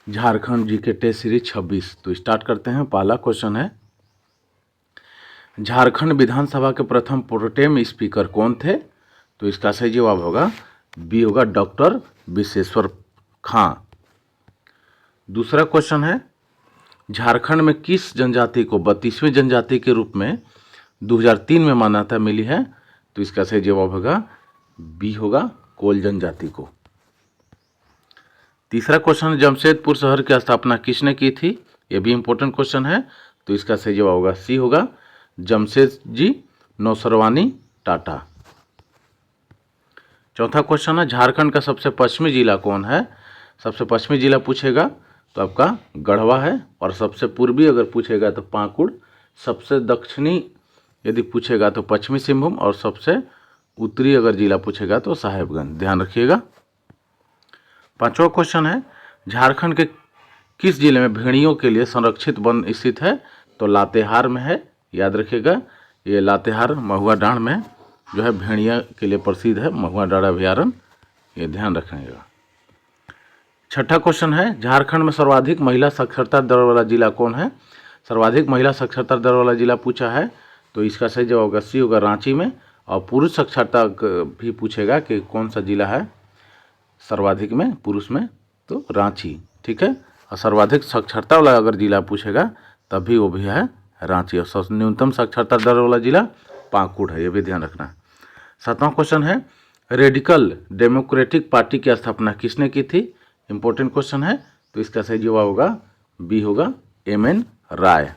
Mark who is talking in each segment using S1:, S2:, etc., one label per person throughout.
S1: Jharkhand GK test series 26। तो start करते हैं। पहला क्वेश्चन है, झारखंड विधानसभा के प्रथम प्रोटेम स्पीकर कौन थे? तो इसका सही जवाब होगा बी होगा डॉक्टर विश्वेश्वर खां। दूसरा क्वेश्चन है, झारखंड में किस जनजाति को 32वीं जनजाति के रूप में 2003 में मान्यता मिली है? तो इसका सही जवाब होगा बी होगा कोल जनजाति को। तीसरा क्वेश्चन, जमशेदपुर शहर की स्थापना किसने की थी? यह भी इंपॉर्टेंट क्वेश्चन है। तो इसका सही जवाब होगा सी होगा जमशेदजी नौसरवानी टाटा। चौथा क्वेश्चन है, झारखंड का सबसे पश्चिमी जिला कौन है? सबसे पश्चिमी जिला पूछेगा तो आपका गढ़वा है, और सबसे पूर्वी अगर पूछेगा तो पाकुड़, सबसे दक्षिणी यदि पूछेगा तो पश्चिमी सिंहभूम, और सबसे उत्तरी अगर जिला पूछेगा तो साहेबगंज। ध्यान रखिएगा। पांचवा क्वेश्चन है, झारखंड के किस जिले में भेड़ियों के लिए संरक्षित वन स्थित है? तो लातेहार में है। याद रखिएगा, ये लातेहार महुआ डांड में जो है भेड़िया के लिए प्रसिद्ध है, महुआ डांड अभयारण्य, ये ध्यान रखिएगा। छठा क्वेश्चन है, झारखंड में सर्वाधिक महिला साक्षरता दर वाला जिला कौन है? सर्वाधिक महिला साक्षरता दर वाला जिला पूछा है, तो इसका सही जवाब होगा सी होगा रांची में। और पुरुष साक्षरता भी पूछेगा कि कौन सा जिला है सर्वाधिक में पुरुष में, तो रांची। ठीक है। और सर्वाधिक साक्षरता वाला अगर जिला पूछेगा तब भी वो भी है रांची, और न्यूनतम साक्षरता दर वाला जिला पाकुड़ है, ये भी ध्यान रखना है। सातवां क्वेश्चन है, रेडिकल डेमोक्रेटिक पार्टी की स्थापना किसने की थी? इंपॉर्टेंट क्वेश्चन है। तो इसका सही जवाब होगा बी होगा MN राय।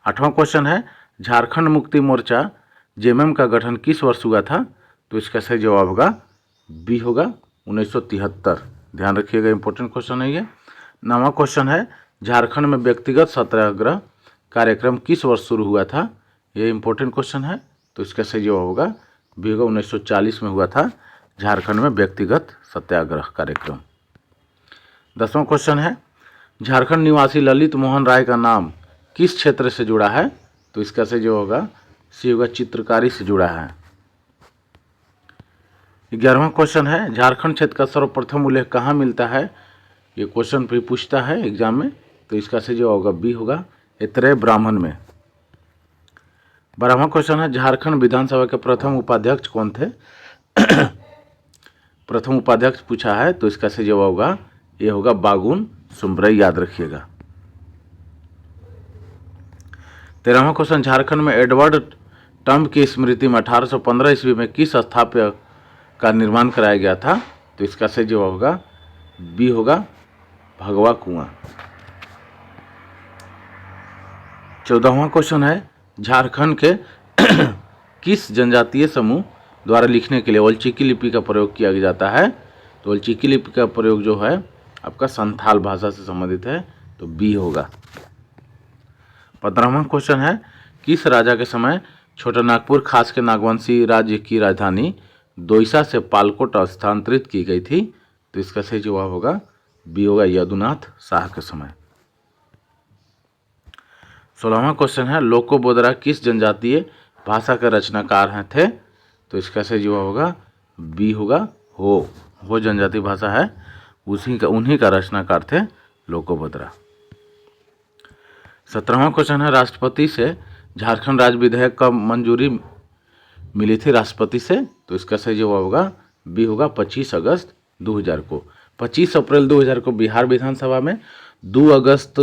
S1: आठवां क्वेश्चन है, झारखंड मुक्ति मोर्चा जेएमएम का गठन किस वर्ष हुआ था? तो इसका सही जवाब होगा बी होगा 1973। ध्यान रखिएगा, इंपॉर्टेंट क्वेश्चन है ये। नौवां क्वेश्चन है, झारखंड में व्यक्तिगत सत्याग्रह कार्यक्रम किस वर्ष शुरू हुआ था? ये इंपॉर्टेंट क्वेश्चन है। तो इसका सही जवाब होगा बी होगा 1940 में हुआ था झारखंड में व्यक्तिगत सत्याग्रह कार्यक्रम। 10वां क्वेश्चन है, झारखंड निवासी ललित मोहन राय का नाम किस क्षेत्र से जुड़ा है? तो इसका सही जवाब होगा सी होगा चित्रकारी से जुड़ा है। 11वां क्वेश्चन है, झारखंड क्षेत्र का सर्वप्रथम उल्लेख कहाँ मिलता है? ये क्वेश्चन भी पूछता है एग्जाम में। तो इसका सही जवाब होगा बी होगा ऐतरेय ब्राह्मण में। 12वां क्वेश्चन है, झारखंड विधानसभा के प्रथम उपाध्यक्ष कौन थे? प्रथम उपाध्यक्ष पूछा है, तो इसका सही जवाब होगा ये होगा बागुन सुमरई। याद रखिएगा। 13वां क्वेश्चन, झारखंड में एडवर्ड टम्ब की स्मृति में 1815 ईस्वी में किस स्थापत्य का निर्माण कराया गया था? तो इसका सही जवाब होगा बी होगा भगवा कुआं। 14वां क्वेश्चन है, झारखंड के किस जनजातीय समूह द्वारा लिखने के लिए ओलचिकी लिपि का प्रयोग किया जाता है? तो ओलचिकी लिपि का प्रयोग जो है आपका संथाल भाषा से संबंधित है, तो बी होगा। 15वां क्वेश्चन है, किस राजा के समय छोटा नागपुर खास के नागवंशी राज्य की राजधानी दोईसा से पालकोट स्थानांतरित की गई थी? तो इसका सही जवाब होगा बी होगा यदुनाथ शाह के समय। 16वां क्वेश्चन है, लोकोबोद्रा किस जनजातीय भाषा के रचनाकार हैं थे? तो इसका सही जवाब होगा बी होगा हो जनजाति भाषा है, उन्हीं का रचनाकार थे लोकोबोद्रा। 17वां क्वेश्चन है, राष्ट्रपति से झारखंड राज्य विधेयक का मंजूरी मिली थी राष्ट्रपति से? तो इसका सही जवाब होगा बी होगा 25 अगस्त 2000 को। 25 अप्रैल 2000 को बिहार विधानसभा में, 2 अगस्त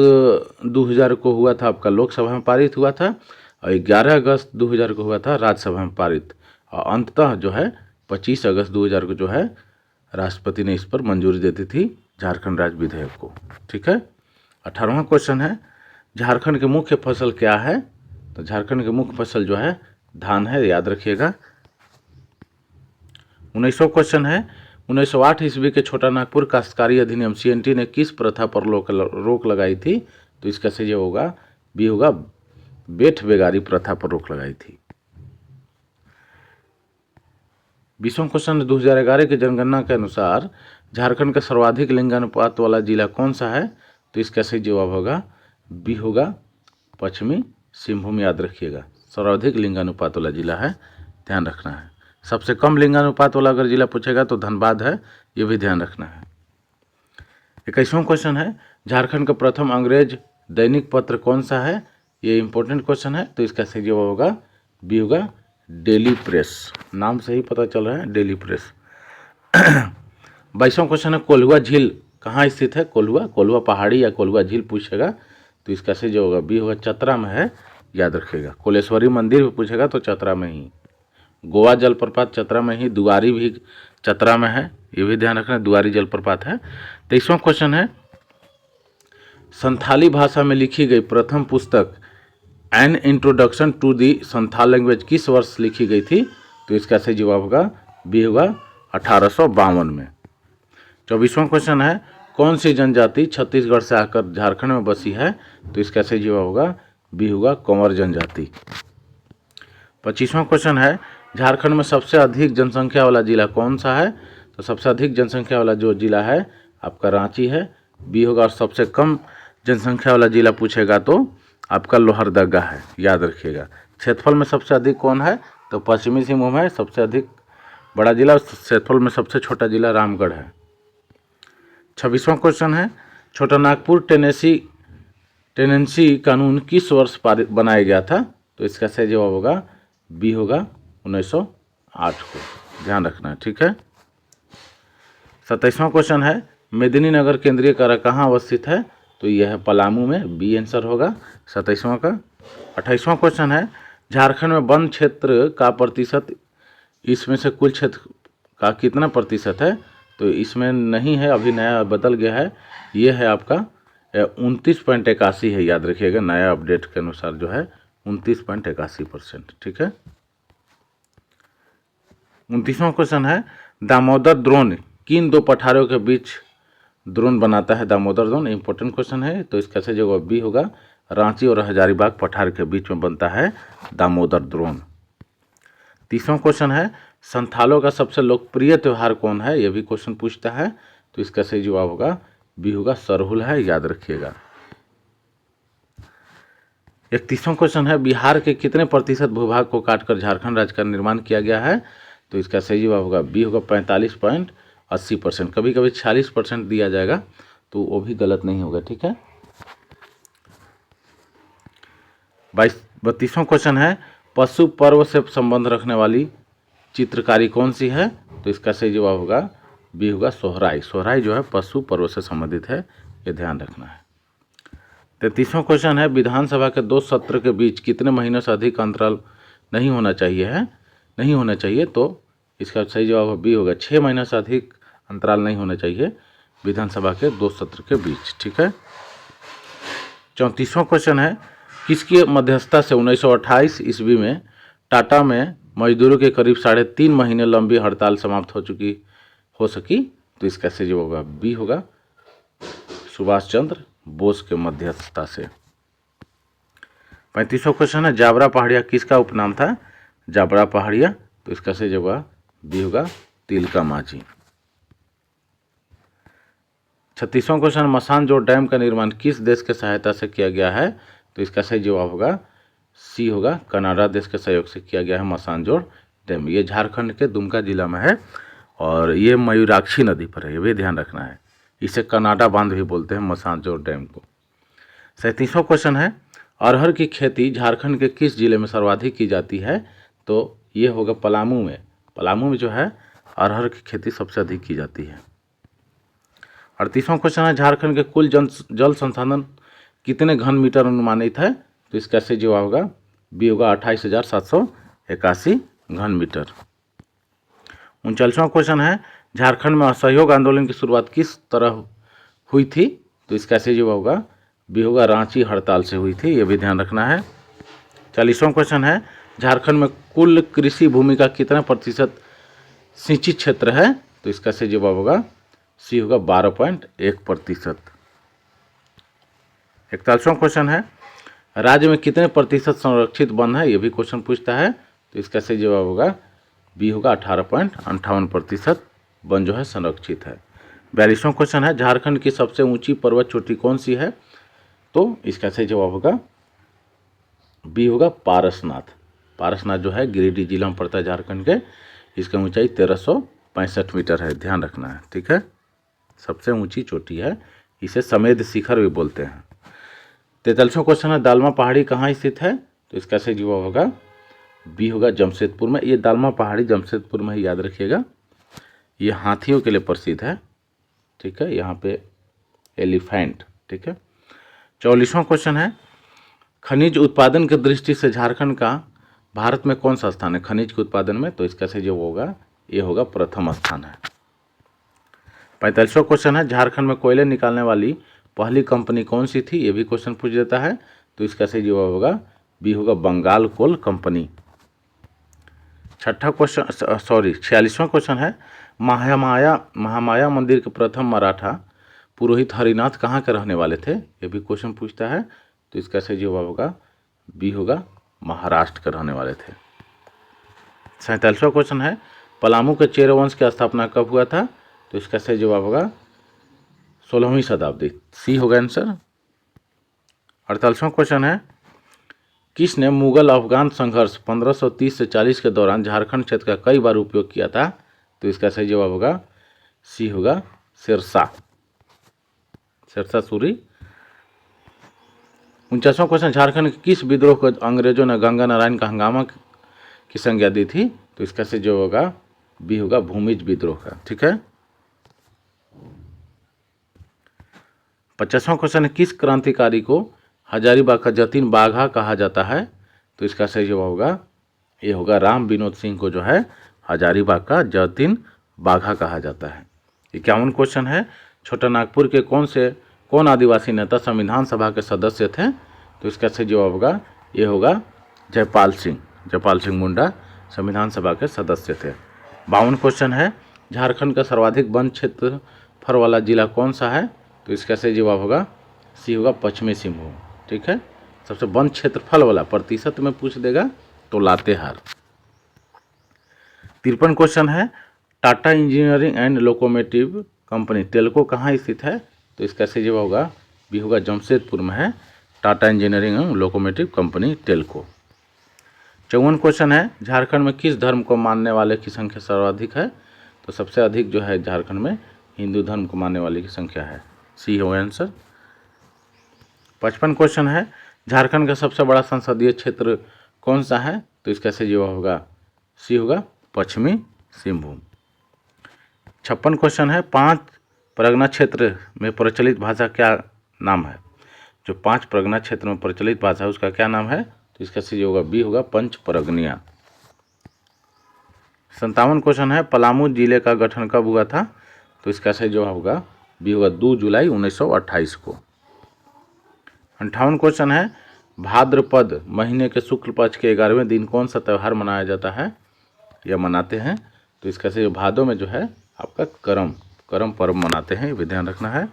S1: 2000 को हुआ था आपका लोकसभा में पारित हुआ था, और 11 अगस्त 2000 को हुआ था राज्यसभा में पारित, और अंततः जो है 25 अगस्त 2000 को जो है राष्ट्रपति ने इस पर मंजूरी देती थी झारखंड राज्य विधेयक को। ठीक है। 18वां क्वेश्चन है, झारखंड की मुख्य फसल क्या है? तो झारखंड की मुख्य फसल जो है धान है। याद रखिएगा। 19वां क्वेश्चन है, 1908 ईस्वी के छोटा नागपुर काश्तकारी अधिनियम CNT ने किस प्रथा पर रोक लगाई थी? तो इसका सही होगा बी होगा बेठ बेगारी प्रथा पर रोक लगाई थी। 20वां क्वेश्चन, 2011 की जनगणना के अनुसार झारखंड का सर्वाधिक लिंगानुपात वाला जिला कौन सा है? तो इसका सही जवाब होगा बी होगा पश्चिमी सिंहभूम। याद रखिएगा, सर्वाधिक लिंगानुपात वाला जिला है, ध्यान रखना है। सबसे कम लिंगानुपात वाला अगर जिला पूछेगा तो धनबाद है, ये भी ध्यान रखना है। 21वां क्वेश्चन है, झारखंड का प्रथम अंग्रेज दैनिक पत्र कौन सा है? ये इंपॉर्टेंट क्वेश्चन है, तो इसका सही जवाब होगा बी होगा डेली प्रेस। नाम से ही पता चल रहा है, डेली प्रेस। 22वां क्वेश्चन है, कोल्हुआ झील कहाँ स्थित है? कोल्हुआ पहाड़ी या कोल्हुआ झील पूछेगा तो इसका सही जो होगा बी होगा चतरा में है, याद रखिएगा। कोलेश्वरी मंदिर भी पूछेगा तो चतरा में ही। गोवा जलप्रपात चतरा में ही, दुआरी भी चतरा में है, ये भी ध्यान रखना, दुआरी जलप्रपात है। 23वां क्वेश्चन है, संथाली भाषा में लिखी गई प्रथम पुस्तक an introduction to the Santhal language किस वर्ष लिखी गई थी? तो इसका सही जवाब होगा बी होगा 1852 में। 24वां क्वेश्चन है, कौन सी जनजाति छत्तीसगढ़ से आकर झारखंड में बसी है? तो इसका सही जवाब होगा बी होगा कंवर जनजाति। 25वां क्वेश्चन है, झारखंड में सबसे अधिक जनसंख्या वाला जिला कौन सा है? तो सबसे अधिक जनसंख्या वाला जो जिला है आपका रांची है, बी होगा। और सबसे कम जनसंख्या वाला जिला पूछेगा तो आपका लोहरदगा है, याद रखिएगा। क्षेत्रफल में सबसे अधिक कौन है? तो पश्चिमी सिंहभूम है सबसे अधिक बड़ा जिला, क्षेत्रफल में सबसे छोटा जिला रामगढ़ है। 26वां क्वेश्चन है, छोटा नागपुर टेनेंसी कानून किस वर्ष बनाया गया था? तो इसका सही जवाब होगा बी होगा 1908 को, ध्यान रखना है, ठीक है। 27वां क्वेश्चन है, मेदिनीनगर केंद्रीय कारा कहाँ अवस्थित है? तो यह है पलामू में, बी आंसर होगा 27वां का। 28वां क्वेश्चन है, झारखंड में वन क्षेत्र का प्रतिशत इसमें से कुल क्षेत्र का कितना प्रतिशत है? तो इसमें नहीं है, अभी नया बदल गया है, ये है आपका 29.81 है, याद रखिएगा, नया अपडेट के अनुसार जो है 29.81%, ठीक है। 29वां क्वेश्चन है, दामोदर द्रोण किन दो पठारों के बीच द्रोण बनाता है? दामोदर द्रोण इंपॉर्टेंट क्वेश्चन है, तो इसका सही जवाब बी होगा, रांची और हजारीबाग पठार के बीच में बनता है दामोदर द्रोण। 30वां क्वेश्चन है, संथालों का सबसे लोकप्रिय त्यौहार कौन है? यह भी क्वेश्चन पूछता है, तो इसका सही जवाब होगा बी होगा सरहुल है, याद रखिएगा। 31वां क्वेश्चन है, बिहार के कितने प्रतिशत भूभाग को काटकर झारखंड राज्य का निर्माण किया गया है? तो इसका सही जवाब होगा बी होगा 45.80%। कभी कभी 46% दिया जाएगा तो वो भी गलत नहीं होगा, ठीक है। 32वां क्वेश्चन है, पशु पर्व से संबंध रखने वाली चित्रकारी कौन सी है? तो इसका सही जवाब होगा बी होगा सोहराई। सोहराई जो है पशु पर्व से संबंधित है, ये ध्यान रखना है। 33वां क्वेश्चन है, विधानसभा के 2 सत्र के बीच कितने महीनों से अधिक अंतराल नहीं होना चाहिए, तो इसका सही जवाब बी होगा 6 महीने से अधिक अंतराल नहीं होना चाहिए विधानसभा के 2 सत्र के बीच, ठीक है। 34वां क्वेश्चन है, किसकी मध्यस्थता से 1928 ईस्वी में टाटा में मजदूरों के करीब 3.5 महीने लंबी हड़ताल समाप्त हो सकी? तो इसका सही जवाब होगा बी होगा सुभाष चंद्र बोस के मध्यस्थता से। 35वां क्वेश्चन है, जाबरा पहाड़िया किसका उपनाम था? जाबरा पहाड़िया, तो इसका सही जवाब बी होगा तिलका मांझी। 36वां क्वेश्चन, मसानजोड़ डैम का निर्माण किस देश के सहायता से किया गया है? तो इसका सही जवाब होगा सी होगा कनाडा देश के सहयोग से किया गया है मसानजोड़ डैम। ये झारखंड के दुमका जिला में है और ये मयूराक्षी नदी पर है, ये भी ध्यान रखना है। इसे कनाडा बांध भी बोलते हैं मसानजोड़ डैम को। 37वां क्वेश्चन है, अरहर की खेती झारखंड के किस जिले में सर्वाधिक की जाती है? तो ये होगा पलामू में। पलामू में जो है अरहर की खेती सबसे अधिक की जाती है। 38वां क्वेश्चन है, झारखंड के कुल जल संसाधन कितने घन मीटर अनुमानित है? तो इसका सही जवाब होगा बी होगा 28,781 घन मीटर। 39वां क्वेश्चन है, झारखंड में असहयोग आंदोलन की शुरुआत किस तरह हुई थी? तो इसका सही जवाब होगा बी होगा रांची हड़ताल से हुई थी, ये भी ध्यान रखना है। 40वां क्वेश्चन है, झारखंड में कुल कृषि भूमि का कितना प्रतिशत सिंचित क्षेत्र है? तो इसका सही जवाब होगा सी होगा 12.1%। 41वां क्वेश्चन है, राज्य में कितने प्रतिशत संरक्षित वन है? ये भी क्वेश्चन पूछता है, तो इसका सही जवाब होगा बी होगा 18.58% वन जो है संरक्षित है। 42वां क्वेश्चन है, झारखंड की सबसे ऊंची पर्वत चोटी कौन सी है? तो इसका सही जवाब होगा बी होगा पारसनाथ। पारसनाथ जो है गिरिडीह जिला में पड़ता है झारखंड के, इसका ऊंचाई 1365 मीटर है, ध्यान रखना है, ठीक है। सबसे ऊंची चोटी है इसे समेध शिखर भी बोलते हैं। 43वां क्वेश्चन है दालमा पहाड़ी कहाँ स्थित है, तो इसका सही जवाब होगा बी होगा जमशेदपुर में। ये दालमा पहाड़ी जमशेदपुर में ही, याद रखिएगा। ये हाथियों के लिए प्रसिद्ध है, ठीक है, यहाँ पे एलिफेंट, ठीक है। 44वां क्वेश्चन है खनिज उत्पादन की दृष्टि से झारखंड का भारत में कौन सा स्थान है खनिज के उत्पादन में, तो इसका सही जवाब होगा ये होगा प्रथम स्थान है। 45वां क्वेश्चन है झारखंड में कोयले निकालने वाली पहली कंपनी कौन सी थी, ये भी क्वेश्चन पूछ देता है, तो इसका सही जवाब होगा बी होगा बंगाल कोल कंपनी। 46वां क्वेश्चन है महामाया मंदिर के प्रथम मराठा पुरोहित हरिनाथ कहाँ के रहने वाले थे, ये भी क्वेश्चन पूछता है, तो इसका सही जवाब होगा बी होगा महाराष्ट्र के रहने वाले थे। 47वां क्वेश्चन है पलामू के चेर वंश की स्थापना कब हुआ था, तो इसका सही जवाब होगा 16वीं शताब्दी, सी होगा आंसर। 48वां क्वेश्चन है किसने मुगल अफगान संघर्ष 1530 से 40 के दौरान झारखंड क्षेत्र का कई बार उपयोग किया था, तो इसका सही जवाब होगा सी होगा शेरशाह सूरी। 49वां क्वेश्चन झारखंड के किस विद्रोह को अंग्रेजों ने गंगा नारायण का हंगामा की संज्ञा दी थी, तो इसका सही जो होगा बी होगा भूमिज विद्रोह का, ठीक है। 50वां क्वेश्चन है किस क्रांतिकारी को हजारीबाग का जतीन बाघा कहा जाता है, तो इसका सही जवाब होगा ये होगा राम विनोद सिंह को जो है हजारीबाग का जतीन बाघा कहा जाता है। 51वां क्वेश्चन है छोटा नागपुर के कौन आदिवासी नेता संविधान सभा के सदस्य थे, तो इसका सही जवाब होगा ये होगा जयपाल सिंह मुंडा संविधान सभा के सदस्य थे। 52वां क्वेश्चन है झारखंड का सर्वाधिक वन क्षेत्रफल वाला जिला कौन सा है, तो इसका सही जवाब होगा सी होगा पश्चिमी सिंहभूम, ठीक है। सबसे वन क्षेत्रफल वाला प्रतिशत में पूछ देगा तो लातेहार। 53वां क्वेश्चन है Tata engineering and locomotive company Telco कहाँ स्थित है, तो इसका सही जवाब होगा बी होगा जमशेदपुर में है Tata engineering and locomotive company Telco. 54वां क्वेश्चन है झारखंड में किस धर्म को मानने वाले की संख्या सर्वाधिक है, तो सबसे अधिक जो है झारखंड में हिंदू धर्म को मानने वाले की संख्या है, सी होगा आंसर। 55वां क्वेश्चन है झारखंड का सबसे बड़ा संसदीय क्षेत्र कौन सा है, तो इसका सही जवाब होगा सी होगा पश्चिमी सिंहभूम। 56वां क्वेश्चन है 5 परगना क्षेत्र में प्रचलित भाषा क्या नाम है, जो 5 परगना क्षेत्र में प्रचलित भाषा है उसका क्या नाम है, तो इसका सही होगा बी होगा पंच परगनिया। 57वां क्वेश्चन है पलामू जिले का गठन कब हुआ था, तो इसका सही जवाब होगा बी होगा 2 जुलाई 1928 को। 58वां क्वेश्चन है भाद्रपद महीने के शुक्ल पक्ष के 11वें दिन कौन सा त्यौहार मनाया जाता है या मनाते हैं, तो इसका सही भादों में जो है आपका करम पर्व मनाते हैं, ये भी ध्यान रखना है।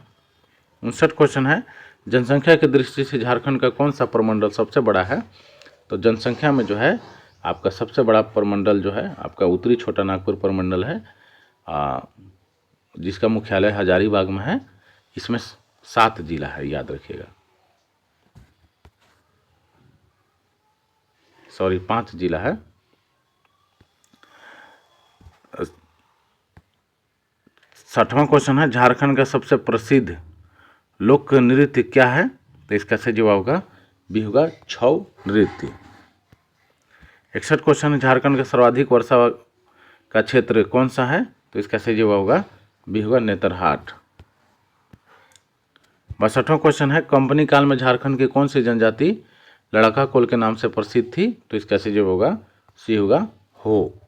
S1: 59वां क्वेश्चन है जनसंख्या की दृष्टि से झारखंड का कौन सा प्रमंडल सबसे बड़ा है, तो जनसंख्या में जो है आपका सबसे बड़ा प्रमंडल जो है आपका उत्तरी छोटा नागपुर प्रमंडल है, जिसका मुख्यालय हजारीबाग में है। इसमें 7 जिला है, याद रखिएगा, 5 जिला है। 60वां क्वेश्चन है झारखंड का सबसे प्रसिद्ध लोक नृत्य क्या है, तो इसका सही जवाब होगा बी होगा छऊ नृत्य। 61वां क्वेश्चन है झारखंड का सर्वाधिक वर्षा का क्षेत्र कौन सा है, तो इसका सही जवाब होगा बी होगा नेतरहाट। 62वां क्वेश्चन है कंपनी काल में झारखंड की कौन सी जनजाति लड़का कोल के नाम से प्रसिद्ध थी, तो इसका सही जवाब होगा सी होगा हो।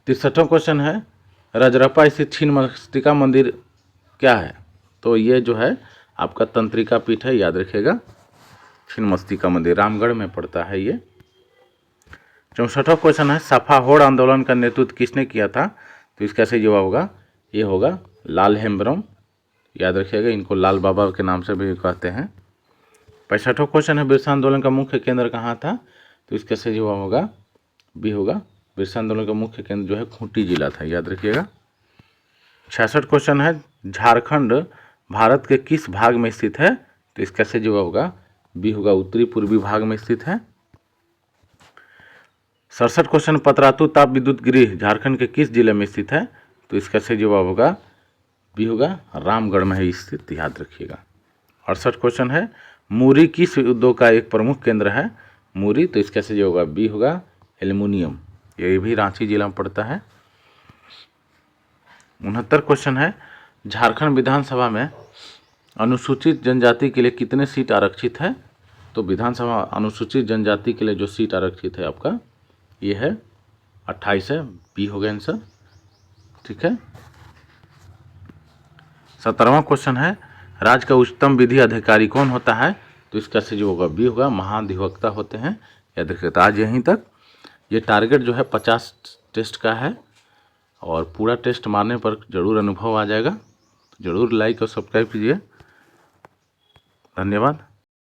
S1: 63वां क्वेश्चन है रजरप्पा स्थित छिन्नमस्तिका मंदिर क्या है, तो ये जो है आपका तंत्रिका पीठ है, याद रखिएगा। छिन्नमस्तिका मंदिर रामगढ़ में पड़ता है ये। 64वां क्वेश्चन है सफा होड़ आंदोलन का नेतृत्व किसने किया था, तो इसका सही जवाब होगा ये होगा लाल हेम्ब्रम, याद रखिएगा, इनको लाल बाबा के नाम से भी कहते हैं। 65वां क्वेश्चन है बिरसा आंदोलन का मुख्य केंद्र कहाँ था, तो इसका सही जवाब होगा बी होगा बिरसा आंदोलन का मुख्य केंद्र जो है खूंटी जिला था, याद रखिएगा। 66वां क्वेश्चन है झारखंड भारत के किस भाग में स्थित है, तो इसका सही जवाब होगा बी होगा उत्तरी पूर्वी भाग में स्थित है। 67वां क्वेश्चन पतरातू ताप विद्युत गृह झारखंड के किस जिले में स्थित है, तो इसका सही जवाब होगा बी होगा, रामगढ़ में है स्थित, याद रखिएगा। 68 क्वेश्चन है, मुरी किस उद्योग का एक प्रमुख केंद्र है? मुरी, तो इसका सही होगा बी होगा, एल्युमिनियम, ये भी रांची जिला में पड़ता है। 69 क्वेश्चन है, झारखंड विधानसभा में अनुसूचित जनजाति के लिए कितने सीट आरक्षित है? तो विधानसभा अनुसूचित जनजाति के लिए जो सीट आरक्षित है आपका ये है 28 है, बी हो गया आंसर। ठीक है। 17वां क्वेश्चन है, राज्य का उच्चतम विधि अधिकारी कौन होता है? तो इसका सही जो होगा बी होगा, महाधिवक्ता होते हैं, याद रखिए। तो आज यहीं तक। ये टारगेट जो है 50 टेस्ट का है और पूरा टेस्ट मारने पर ज़रूर अनुभव आ जाएगा। ज़रूर लाइक और सब्सक्राइब कीजिए। धन्यवाद।